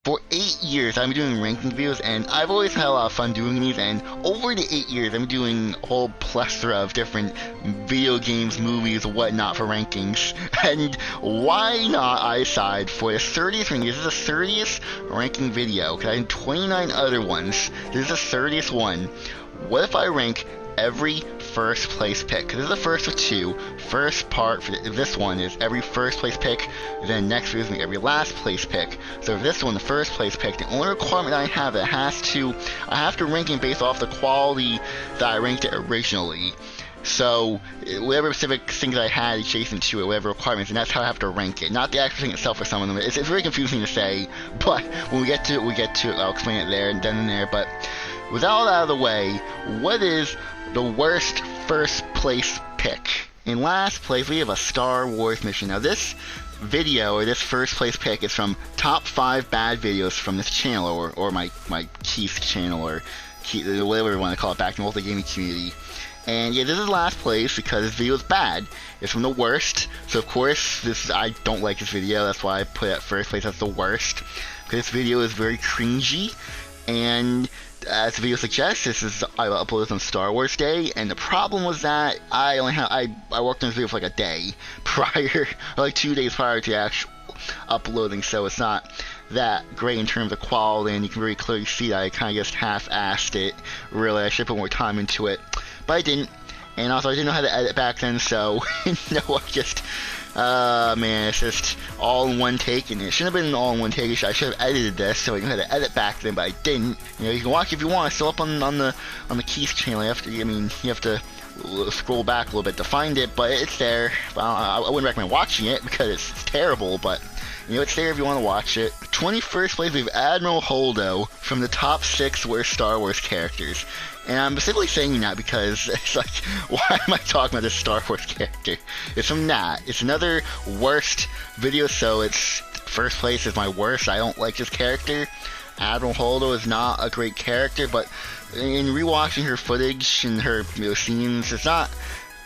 For 8 years, I've been doing ranking videos, and I've always had a lot of fun doing these, and over the 8 years, I'm doing a whole plethora of different video games, movies, whatnot for rankings. And why not I decide for the 30th ranking, this is the 30th ranking video, because I have 29 other ones. This is the 30th one. What if I rank every first place pick? This is the first of two. First part for this one is every first place pick, then next video is every last place pick. So for this one, the first place pick, the only requirement I have, I have to rank it based off the quality that I ranked it originally. So whatever specific things I had adjacent to it, whatever requirements, and that's how I have to rank it. Not the actual thing itself for some of them. It's very confusing to say, but when we get to it, I'll explain it there and then and there. But with all that out of the way, what is the worst first place pick? In last place, we have a Star Wars mission. Now this video, or this first place pick, is from top 5 bad videos from this channel, or my Keith channel, or Keith, whatever you want to call it, back in the multi-gaming community. And yeah, this is last place because this video is bad. It's from the worst, so of course I don't like this video. That's why I put it at first place as the worst, because this video is very cringy. And as the video suggests, I uploaded this on Star Wars Day, and the problem was that I worked on this video for like a day prior, or like 2 days prior to actual uploading, so it's not that great in terms of quality, and you can very clearly see that I kind of just half-assed it. Really, I should put more time into it, but I didn't. And also, I didn't know how to edit back then, so I just man, it's just all in one take, and it shouldn't have been all in one take. I should have edited this, so I knew how to edit back then, but I didn't. You know, you can watch it if you want. It's still up on the Keith channel. You have to scroll back a little bit to find it, but it's there. I wouldn't recommend watching it because it's terrible, but you know, it's there if you want to watch it. 21st place, we have Admiral Holdo from the top 6 worst Star Wars characters. And I'm specifically saying that because it's like, why am I talking about this Star Wars character? It's from that. It's another worst video, so it's first place is my worst. I don't like this character. Admiral Holdo is not a great character, but in rewatching her footage and her scenes, it's not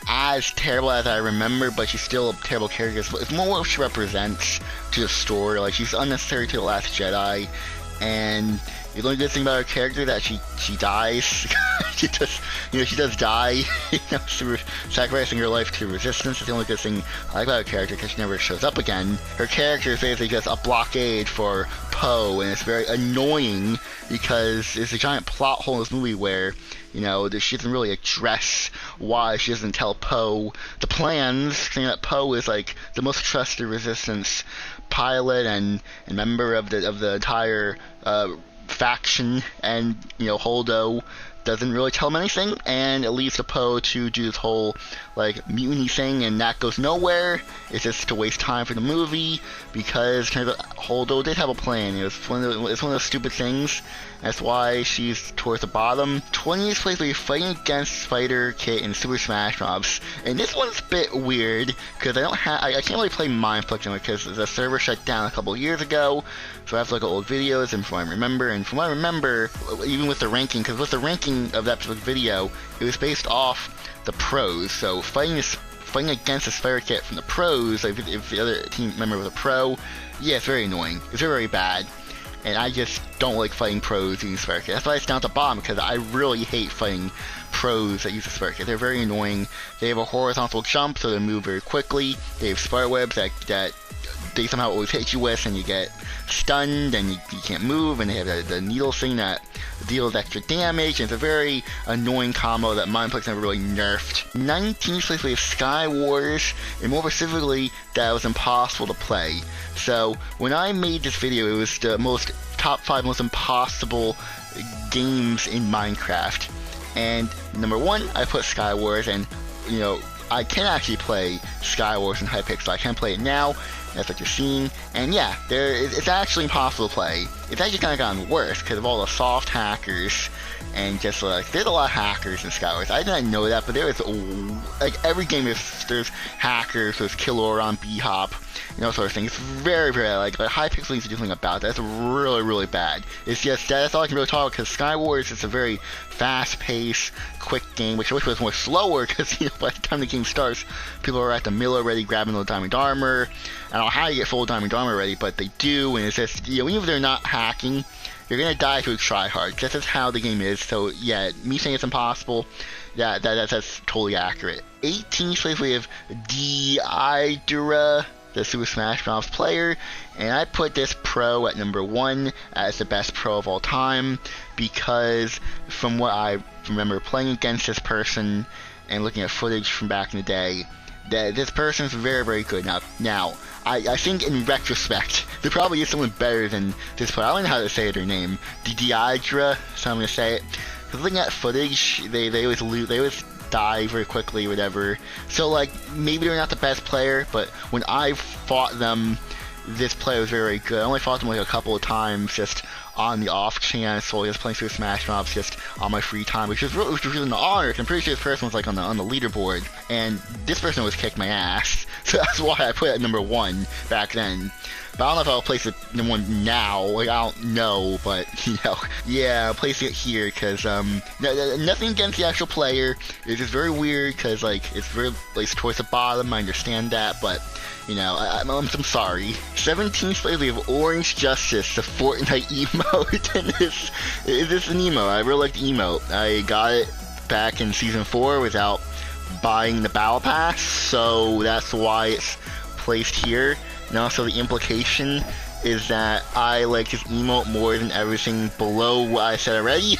as terrible as I remember, but she's still a terrible character. It's more what she represents to the story. Like, she's unnecessary to The Last Jedi, and the only good thing about her character is that she dies. she does die, through sacrificing her life to resistance. It's the only good thing I like about her character, because she never shows up again. Her character is basically just a blockade for Poe, and it's very annoying because it's a giant plot hole in this movie where, she doesn't really address why she doesn't tell Poe the plans, saying that Poe is like the most trusted resistance pilot and member of the entire faction, and Holdo doesn't really tell him anything, and it leaves to Poe to do this whole mutiny thing, and that goes nowhere. It's just to waste time for the movie, because Holdo did have a plan. It's one of those stupid things. That's why she's towards the bottom. 20th place, we're fighting against Spider Kit in Super Smash Bros. And this one's a bit weird because I can't really play Mindflix anymore because the server shut down a couple of years ago. So I have to look at old videos and from what I remember, even with the ranking, because with the ranking of that specific video, it was based off the pros. So fighting against the Spider Kit from the pros, if the other team member was a pro, yeah, it's very annoying. It's very, very bad. And I just don't like fighting pros using Spider Kit. That's why it's down at the bottom, because I really hate fighting pros that use the Spider Kit. They're very annoying. They have a horizontal jump, so they move very quickly. They have spider webs that they somehow always hit you with, and you get stunned, and you can't move, and they have the needle thing that deals extra damage, and it's a very annoying combo that Mindflix never really nerfed. 19th place, we have Sky Wars, and more specifically, that it was impossible to play. So, when I made this video, it was the top 5 most impossible games in Minecraft. And number 1, I put Sky Wars, and, I can actually play Sky Wars in Hypixel. I can play it now. That's what you're seeing, and yeah, it's actually impossible to play. It's actually kind of gotten worse because of all the soft hackers, and just there's a lot of hackers in Skywars. I didn't know that, but there is every game there's hackers, there's Killer on B-Hop, sort of thing. It's very, very Hypixel needs to do something about that. That's really, really bad. It's just that's all I can really talk about, because Skywars is a very fast-paced, quick game, which I wish was more slower, because by the time the game starts, people are at the mill already grabbing the diamond armor. I don't know how you get full diamond armor already, but they do, and it's just even if they're not hacking, you're gonna die if you try hard. That's just how the game is. So yeah, me saying it's impossible, that's totally accurate. 18th place we have Deidara, the Super Smash Bros. Player, and I put this pro at number 1 as the best pro of all time because from what I remember playing against this person and looking at footage from back in the day, that this person's very, very good. Now, I think in retrospect, there probably is someone better than this player. I don't know how to say their name. Deidara, so I'm gonna say it. Because looking at footage, they always lose. They always die very quickly, whatever. So like maybe they're not the best player, but when I fought them, this player was very, very good. I only fought them like a couple of times, just on the off chance, so I was playing through Smash Bros. Just on my free time, which was an honor. I'm pretty sure this person was like on the leaderboard, and this person was kicked my ass, so that's why I put it at number 1 back then. But I don't know if I'll place it number 1 now. Like I don't know, but yeah, I'll place it here because nothing against the actual player. It's just very weird because like it's very like towards the bottom. I understand that, but I'm sorry. 17th place we have Orange Justice, the Fortnite emote, and this an emote. I really like the emote. I got it back in season 4 without buying the battle pass, so that's why it's placed here. And also the implication is that I like this emote more than everything below what I said already,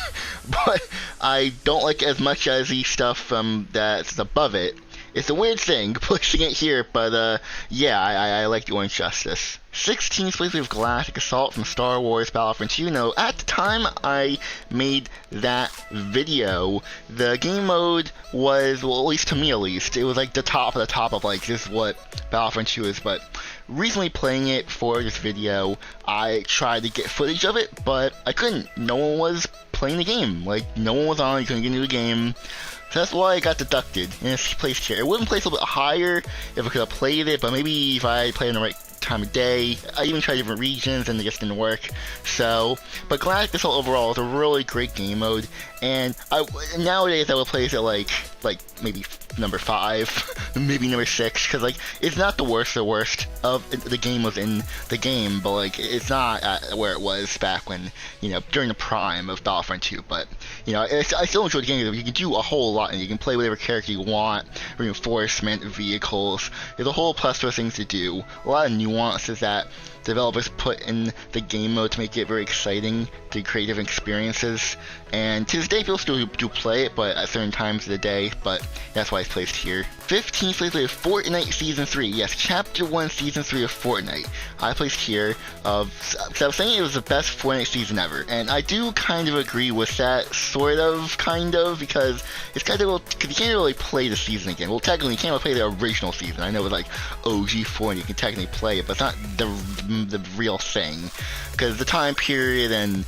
but I don't like it as much as the stuff that's above it. It's a weird thing, placing it here, but yeah, I like the Orange Justice. 16th place we have Galactic Assault from Star Wars Battlefront 2. Now, at the time I made that video, the game mode was, well, at least to me at least, it was like the top of like, this is what Battlefront 2 is, but recently playing it for this video, I tried to get footage of it, but I couldn't. No one was playing the game. Like, no one was on, you couldn't get into the game. So that's why I got deducted, and it's placed here. It wouldn't place a little bit higher if I could have played it, but maybe if I played in the right time of day. I even tried different regions and it just didn't work. So, but Galactic Assault overall is a really great game mode, and nowadays I would place it like maybe number 5, maybe number 6, because like it's not the worst of the game was in the game, but like it's not at where it was back when during the prime of Battlefront 2. But I still enjoy the game. You can do a whole lot, and you can play whatever character you want, reinforcement, vehicles. There's a whole plethora of things to do. A lot of nuances that developers put in the game mode to make it very exciting, to create different experiences. And to this day, people still do play it, but at certain times of the day. But that's why it's placed here. 15th place we have Fortnite Season 3. Yes, Chapter 1, Season 3 of Fortnite. I placed here because I was saying it was the best Fortnite season ever. And I do kind of agree with that, sort of, kind of, because it's kind of, because you can't really play the season again. Well, technically, you can't really play the original season. I know with like OG Fortnite, you can technically play it, but it's not the real thing. Because the time period and,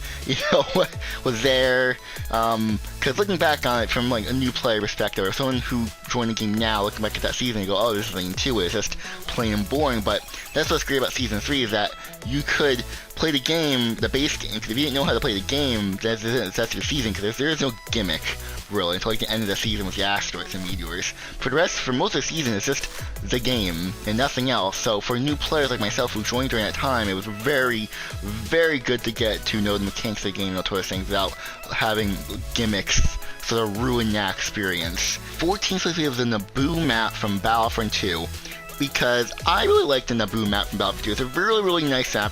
what was there, because looking back on it from like a new player perspective, or someone who joined the game now, looking back at that season, you go, oh, there's nothing to it, it's just plain and boring. But that's what's great about Season 3, is that you could play the game, the base game, because if you didn't know how to play the game, that's your season, because there is no gimmick, really, until like the end of the season with the asteroids and meteors. For the rest, for most of the season, it's just the game, and nothing else. So for new players like myself who joined during that time, it was very, very good to get to know the mechanics of the game and all sorts of things without having gimmicks sort of ruin that experience. 14th place we have the Naboo map from Battlefront 2. Because I really like the Naboo map from Battlefront 2. It's a really, really nice map.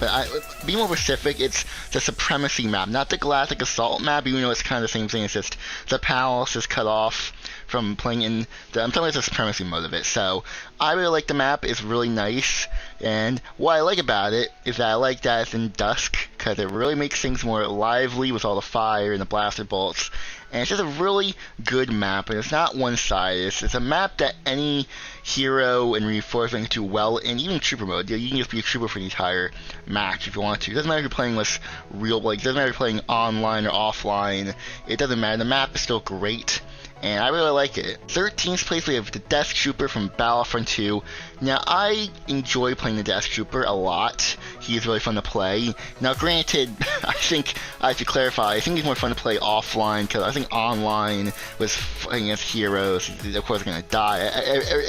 Be more specific, it's the Supremacy map, not the Galactic Assault map, even though it's kind of the same thing. It's just the palace is cut off from playing in I'm talking about the Supremacy mode of it. So I really like the map. It's really nice. And what I like about it is that I like that it's in dusk, because it really makes things more lively with all the fire and the blaster bolts. And it's just a really good map, and it's not one-sided. It's a map that any hero and reinforcement can do well in, even trooper mode. You can just be a trooper for the entire match if you want to. It doesn't matter if you're playing with real, it doesn't matter if you're playing online or offline. It doesn't matter. The map is still great, and I really like it. 13th place we have the Death Trooper from Battlefront 2. Now, I enjoy playing the Death Trooper a lot. He's really fun to play. Now, granted, I think I have to clarify, I think he's more fun to play offline, because I think online with fighting against heroes, of course, they're going to die.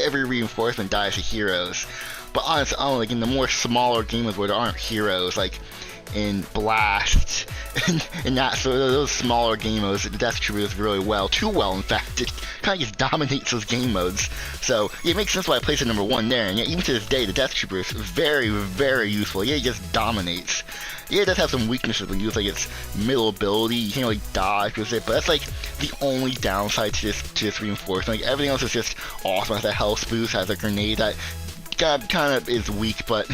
Every reinforcement dies to heroes. But honestly, like in the more smaller games where there aren't heroes, like in Blast, and that sort of those smaller game modes, the Death Trooper does really well, too well in fact. It kind of just dominates those game modes. So it makes sense why I placed it number 1 there, and yet even to this day, the Death Trooper is very, very useful. Yeah, it just dominates. Yeah, it does have some weaknesses when you use like its middle ability. You can't really dodge with it, but that's like the only downside to this reinforcement. Like everything else is just awesome. It has a health boost, has a grenade that kind of is weak, but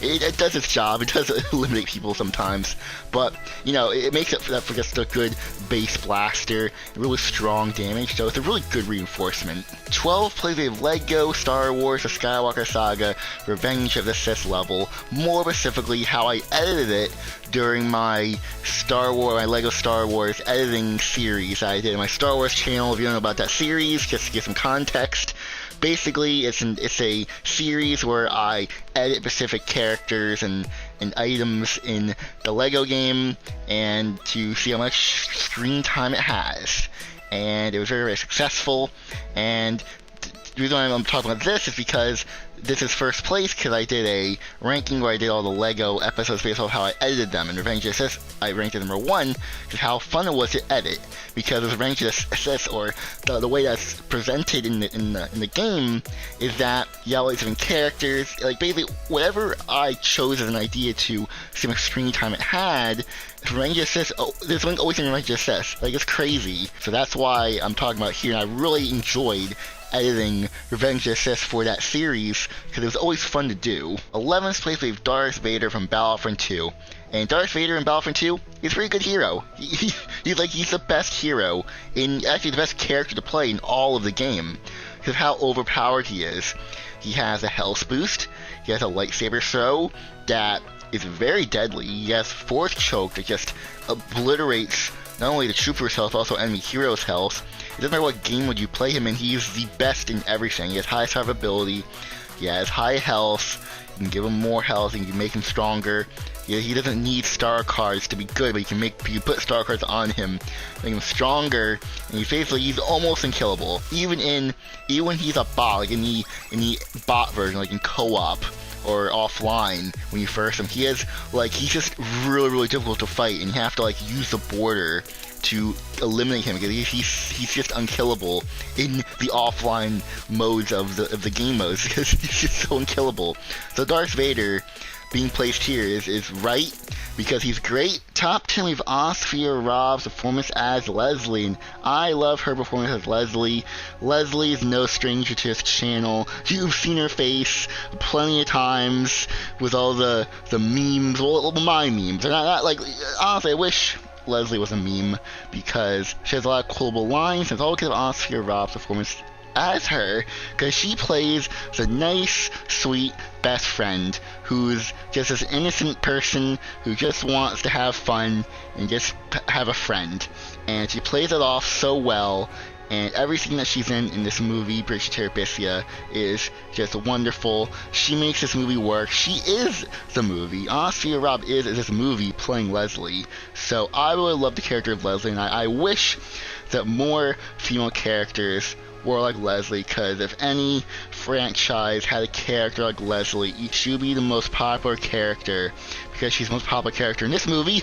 it does its job. It does eliminate people sometimes, but it makes it for just a good base blaster, really strong damage. So it's a really good reinforcement. 12 plays a Lego Star Wars: The Skywalker Saga: Revenge of the Sith level. More specifically, how I edited it during my Lego Star Wars editing series I did in my Star Wars channel. If you don't know about that series, just to give some context. Basically, it's a series where I edit specific characters and items in the Lego game, and to see how much screen time it has. And it was very, very successful. And the reason why I'm talking about this is because this is first place, because I did a ranking where I did all the Lego episodes based off how I edited them. And Revenge of the Sith, I ranked it number 1, because how fun it was to edit. Because with Revenge of the Sith, or the way that's presented in the game, is that you have all these different characters. Like basically, whatever I chose as an idea to see how much screen time it had, Revenge of the Sith, there's something always in Revenge of the Sith. Like, it's crazy. So that's why I'm talking about here, and I really enjoyed editing Revenge of the Sith for that series, because it was always fun to do. 11th place, we have Darth Vader from Battlefront 2. And Darth Vader in Battlefront 2 is a pretty good hero. He's the best hero, actually the best character to play in all of the game, because of how overpowered he is. He has a health boost, he has a lightsaber throw that is very deadly, he has Force Choke that just obliterates not only the trooper's health, but also enemy hero's health. It doesn't matter what game mode you play him in, he is the best in everything. He has high survivability, he has high health, you can give him more health, and you can make him stronger. He doesn't need star cards to be good, but you put star cards on him, make him stronger, and he's almost unkillable. Even when he's a bot, like in the bot version, like in co-op or offline, when you first him, he's just really, really difficult to fight, and you have to use the border to eliminate him, because he's just unkillable in the offline modes of the game modes, because he's just so unkillable. So Darth Vader being placed here is right, because he's great. Top 10, we have Osphia Rob's performance as Leslie, and I love her performance as Leslie. Leslie is no stranger to this channel. You've seen her face plenty of times with all the memes, well, my memes. They're not honestly, I wish Leslie was a meme, because she has a lot of quotable lines, and it's all because of Osphia Rob's performance as her, because she plays the nice, sweet best friend who's just this innocent person who just wants to have fun and just have a friend, and she plays it off so well. And everything that she's in this movie, Bridge to Terabithia, is just wonderful. She makes this movie work. She is the movie. Osphia Robb is this movie playing Leslie. So I really love the character of Leslie, and I wish that more female characters were like Leslie, because if any franchise had a character like Leslie, she would be the most popular character, because she's the most popular character in this movie.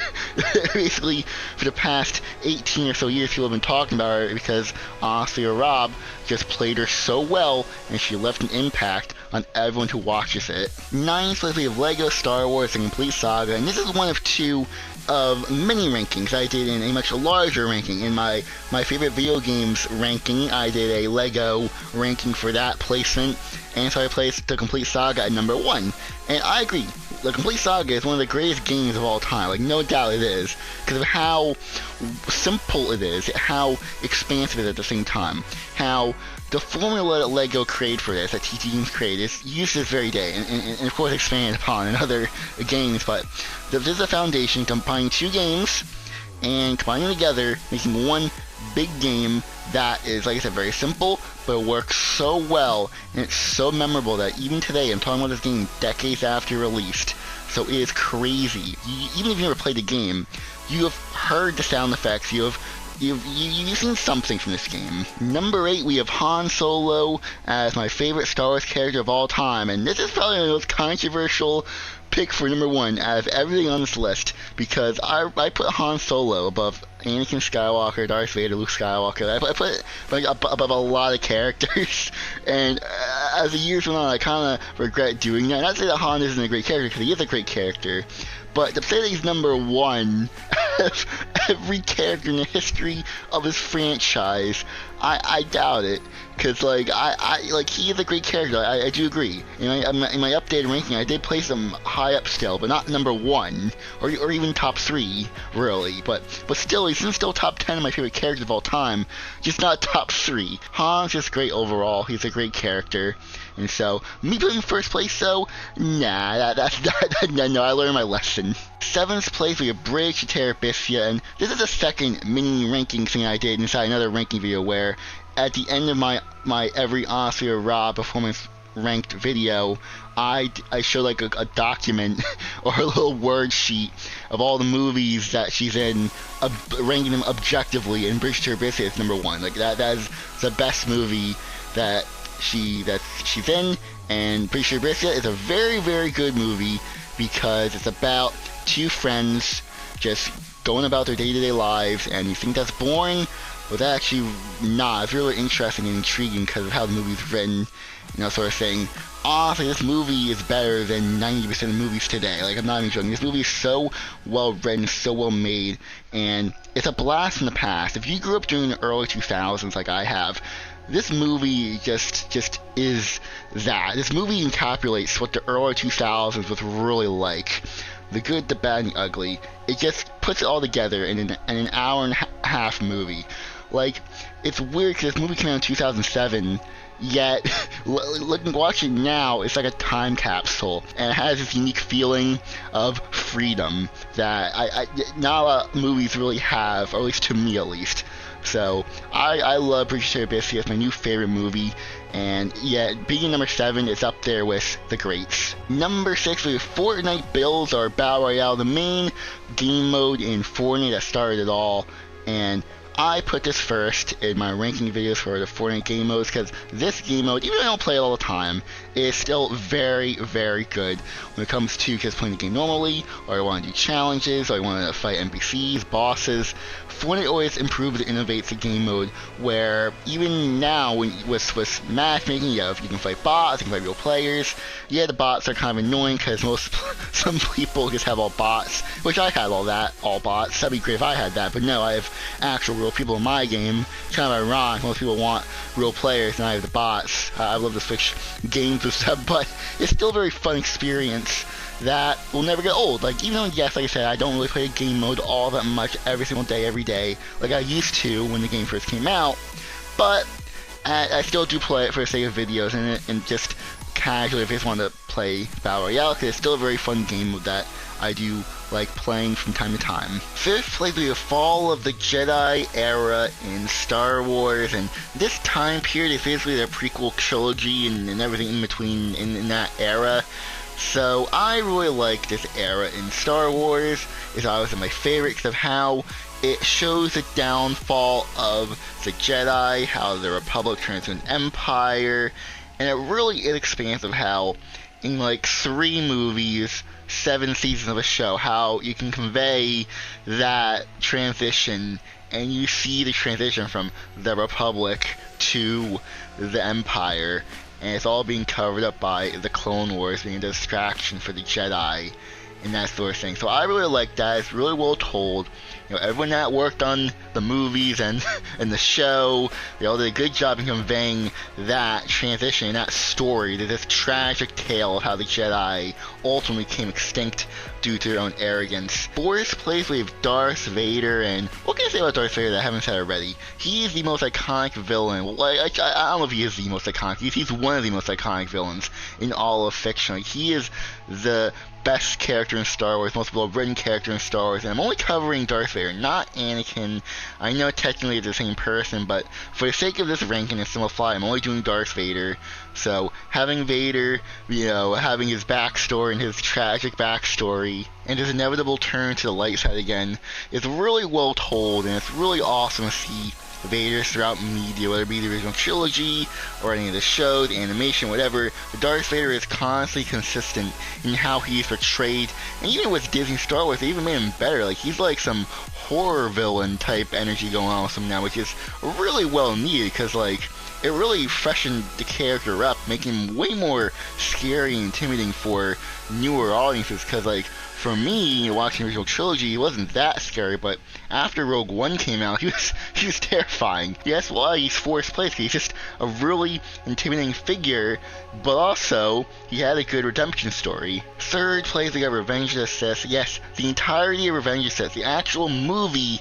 Basically, for the past 18 or so years, people have been talking about her, because Osphia Robb just played her so well, and she left an impact on everyone who watches it. 9th place, we have Lego Star Wars: The Complete Saga, and this is one of 2 of many rankings I did in a much larger ranking. In my favorite video games ranking, I did a Lego ranking for that placement, and so I placed The Complete Saga at number 1. And I agree, The Complete Saga is one of the greatest games of all time, no doubt it is, because of how simple it is, how expansive it is at the same time, how the formula that LEGO created for this, that TT Games created, is used to this very day, and of course expanded upon in other games, but this is a foundation combining 2 games, and combining them together, making one big game that is, like I said, very simple, but it works so well, and it's so memorable that even today, I'm talking about this game decades after released, so it is crazy. Even if you never played the game, you have heard the sound effects, you have you've seen something from this game. Number 8, we have Han Solo as my favorite Star Wars character of all time, and this is probably the most controversial pick for number 1 out of everything on this list, because I put Han Solo above Anakin Skywalker, Darth Vader, Luke Skywalker. I put it like above a lot of characters, and as the years went on, I kind of regret doing that. Not to say that Han isn't a great character, because he is a great character, but to say that he's number 1 of every character in the history of this franchise, I doubt it. Because like he is a great character. I do agree. In my updated ranking, I did place him high up still, but not number 1 or even top 3 really. But still, he's still top 10 of my favorite characters of all time, just not top 3. Han's just great overall. He's a great character, and so me putting him first place, though, nah, no. I learned my lesson. 7th place, we have Bridge to Terabithia, and this is the second mini ranking thing I did inside another ranking video where at the end of my every Honestly or Raw performance ranked video, I showed like a document or a little word sheet of all the movies that she's in, ranking them objectively, and Bridge to Terabithia is number 1. Like that is the best movie that she's in, and Bridge to Terabithia is a very, very good movie because it's about 2 friends just going about their day-to-day lives, and you think that's boring, but that's actually not. It's really interesting and intriguing because of how the movie's written, sort of thing. Honestly, this movie is better than 90% of movies today. Like, I'm not even joking. This movie is so well written, so well made, and it's a blast from the past. If you grew up during the early 2000s like I have, this movie just is that. This movie encapsulates what the early 2000s was really like. The good, the bad, and the ugly. It just puts it all together in an hour and a half movie. Like, it's weird because this movie came out in 2007, yet watching now, it's like a time capsule, and it has this unique feeling of freedom that not a lot of movies really have, or at least to me at least. So I love Bridge to Terabithia. It's my new favorite movie, and yeah, being number 7 is up there with the greats. Number 6, we have Fortnite Builds, our Battle Royale, the main game mode in Fortnite that started it all, and I put this first in my ranking videos for the Fortnite game modes because this game mode, even though I don't play it all the time, is still very, very good when it comes to just playing the game normally, or I want to do challenges, or I want to fight NPCs, bosses. Fortnite always improves and innovates the game mode, where even now, with matchmaking, you can fight bots, you can fight real players. Yeah, the bots are kind of annoying because some people just have all bots, which I had all bots. That'd be great if I had that, but no, I have actual real people in my game. It's kind of ironic. Most people want real players, and I have the bots. I love to switch games and stuff, but it's still a very fun experience that will never get old. Like, even though, yes, like I said, I don't really play game mode all that much every single day, every day, like I used to when the game first came out, but I still do play it for the sake of videos and just casually if I just want to play Battle Royale, because it's still a very fun game mode that I do like playing from time to time. 5th place, we have Fall of the Jedi era in Star Wars, and this time period is basically their prequel trilogy and everything in between in that era. So I really like this era in Star Wars. It's obviously my favorite because of how it shows the downfall of the Jedi, how the Republic turns into an empire, and it really is expansive how in like 3 movies, 7 seasons of a show, how you can convey that transition, and you see the transition from the Republic to the Empire, and it's all being covered up by the Clone Wars being a distraction for the Jedi and that sort of thing. So I really like that. It's really well told. Everyone that worked on the movies and the show, they all did a good job in conveying that transition, that story, to this tragic tale of how the Jedi ultimately became extinct due to their own arrogance. 4th place, we have Darth Vader, and what can I say about Darth Vader that I haven't said already? He is the most iconic villain. I don't know if he is the most iconic. He's one of the most iconic villains in all of fiction. Like, he is the best character in Star Wars, most well-written character in Star Wars, and I'm only covering Darth Vader, not Anakin. I know technically it's the same person, but for the sake of this ranking and simplify, I'm only doing Darth Vader. So having Vader, having his backstory and his tragic backstory and his inevitable turn to the light side again is really well told, and it's really awesome to see Vader's throughout media, whether it be the original trilogy or any of the shows, animation, whatever. The Darth Vader is constantly consistent in how he's portrayed, and even with Disney Star Wars, they even made him better. Like, he's like some horror villain type energy going on with him now, which is really well needed, because like it really freshened the character up, making him way more scary and intimidating for newer audiences. Because like for me, watching the original trilogy, he wasn't that scary, but after Rogue One came out, he was terrifying. Yes, why he's fourth place? He's just a really intimidating figure, but also he had a good redemption story. Third place, we got Revenge of the Sith. Yes, the entirety of Revenge of the Sith, the actual movie,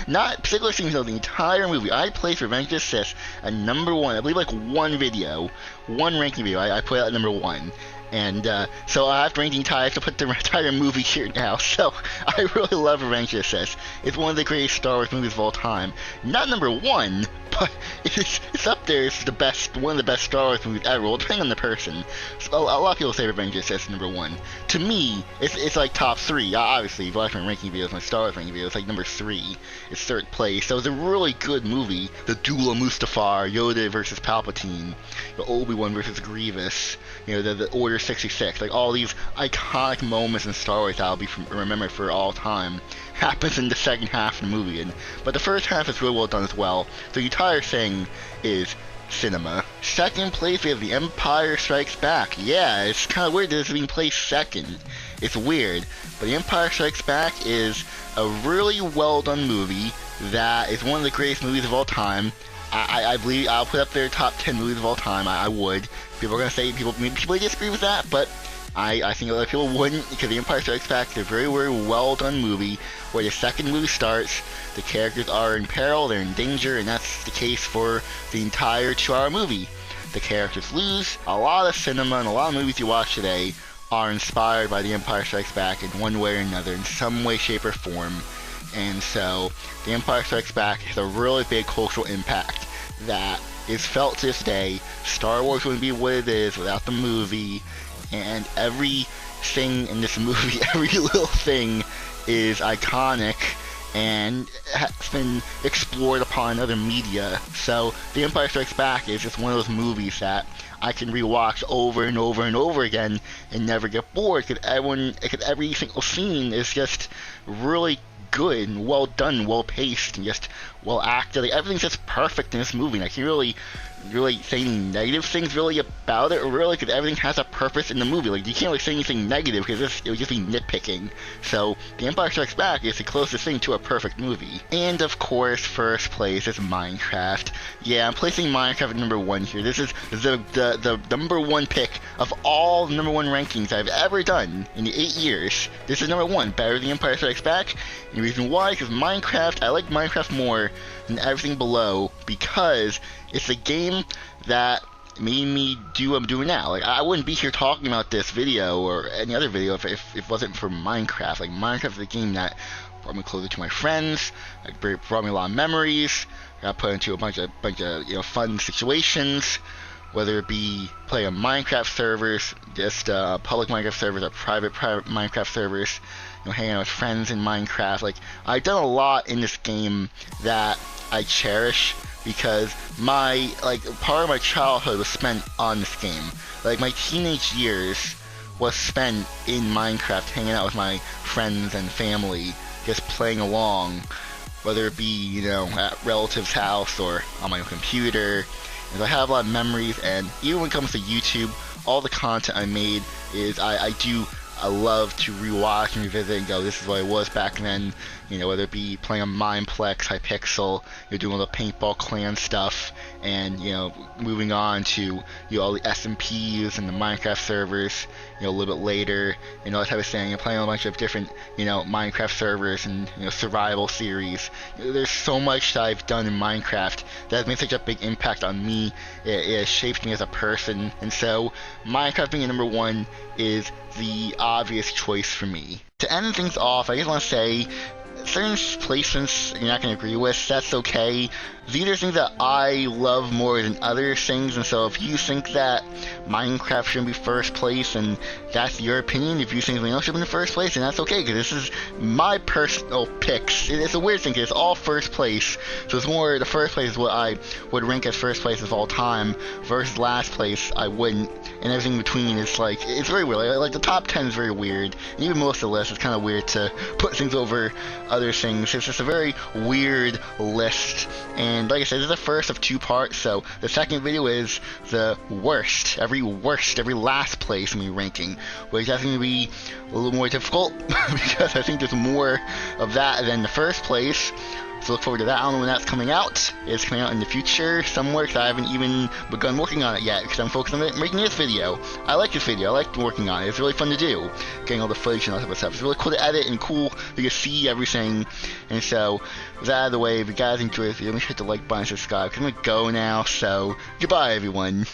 not particular scenes, no, the entire movie. I placed Revenge of the Sith at number 1. I believe like one ranking video. I put it at number 1. And so I have to rank the entire, to put the entire movie here now. So I really love Revenge of the Sith. It's one of the greatest Star Wars movies of all time. Not number 1, but it's up there. It's the best, one of the best Star Wars movies ever. Well, depending on the person. So a lot of people say Revenge of the Sith is number 1. To me, it's like top 3. Obviously, if you watch my ranking videos, my Star Wars ranking videos, it's like number 3. It's third place. So it's a really good movie. The Duel of Mustafar, Yoda versus Palpatine, the Obi-Wan versus Grievous, the Order 66, like all these iconic moments in Star Wars that I'll be remembered for all time, happens in the second half of the movie. But the first half is really well done as well. The entire thing is cinema. Second place, we have The Empire Strikes Back. Yeah, it's kind of weird that it's being placed second. It's weird, but The Empire Strikes Back is a really well done movie that is one of the greatest movies of all time. I believe I'll put up their top 10 movies of all time. I would. People are going to say, people disagree with that, but I think a lot of people wouldn't, because The Empire Strikes Back is a very, very well done movie, where the second movie starts, the characters are in peril, they're in danger, and that's the case for the entire 2-hour movie. The characters lose. A lot of cinema and a lot of movies you watch today are inspired by The Empire Strikes Back in one way or another, in some way, shape, or form. And so, The Empire Strikes Back has a really big cultural impact that is felt to this day. Star Wars wouldn't be what it is without the movie, and everything in this movie, every little thing is iconic and has been explored upon other media. So The Empire Strikes Back is just one of those movies that I can rewatch over and over and over again and never get bored, because every single scene is just really good and well done, well paced, and just well acted. Like, everything's just perfect in this movie. And I can't really say any negative things really about it, really, because everything has a purpose in the movie. Like, you can't really say anything negative, because it would just be nitpicking. So The Empire Strikes Back is the closest thing to a perfect movie. And of course, first place is Minecraft. Yeah, I'm placing Minecraft at number 1 here. This is the number 1 pick of all the number 1 rankings I've ever done in the 8 years. This is number 1, better than Empire Strikes Back. And the reason why, because Minecraft, I like Minecraft more than everything below, because it's a game that made me do what I'm doing now. Like, I wouldn't be here talking about this video or any other video if it wasn't for Minecraft. Like, Minecraft is a game that brought me closer to my friends, like, brought me a lot of memories. I got put into a bunch of fun situations, whether it be playing on Minecraft servers, just public Minecraft servers, or private Minecraft servers, hanging out with friends in Minecraft. Like, I've done a lot in this game that I cherish, because part of my childhood was spent on this game. Like, my teenage years was spent in Minecraft, hanging out with my friends and family, just playing along, whether it be, at relatives' house or on my own computer. And I have a lot of memories, and even when it comes to YouTube, all the content I made is, I love to rewatch and revisit and go, this is what it was back then, whether it be playing on Mineplex, Hypixel, doing all the paintball clan stuff, and, moving on to, all the SMPs and the Minecraft servers, a little bit later, and all that type of thing, and playing a bunch of different, Minecraft servers and, survival series. There's so much that I've done in Minecraft that has made such a big impact on me. It has shaped me as a person, and so Minecraft being number 1 is the obvious choice for me. To end things off, I just want to say certain placements you're not going to agree with. That's okay. These are things that I love more than other things, and so if you think that Minecraft shouldn't be first place, and that's your opinion, if you think something else should be in first place, then that's okay, because this is my personal picks. It's a weird thing, because it's all first place, so it's more, the first place is what I would rank as first place of all time, versus last place, I wouldn't, and everything in between is like, it's very weird, like the top 10 is very weird, and even most of the list is kind of weird to put things over other things. It's just a very weird list, and like I said, this is the first of 2 parts, so the second video is the worst, every last place in my ranking, which is going to be a little more difficult, because I think there's more of that than the first place. So look forward to that. I don't know when that's coming out. It's coming out in the future somewhere, because I haven't even begun working on it yet, because I'm focused on making this video. I like this video. I like working on it. It's really fun to do, getting all the footage and all that type of stuff. It's really cool to edit and cool to get to see everything. And so, with that out of the way, if you guys enjoy this video, make sure to hit the like button and subscribe, because I'm going to go now. So, goodbye, everyone.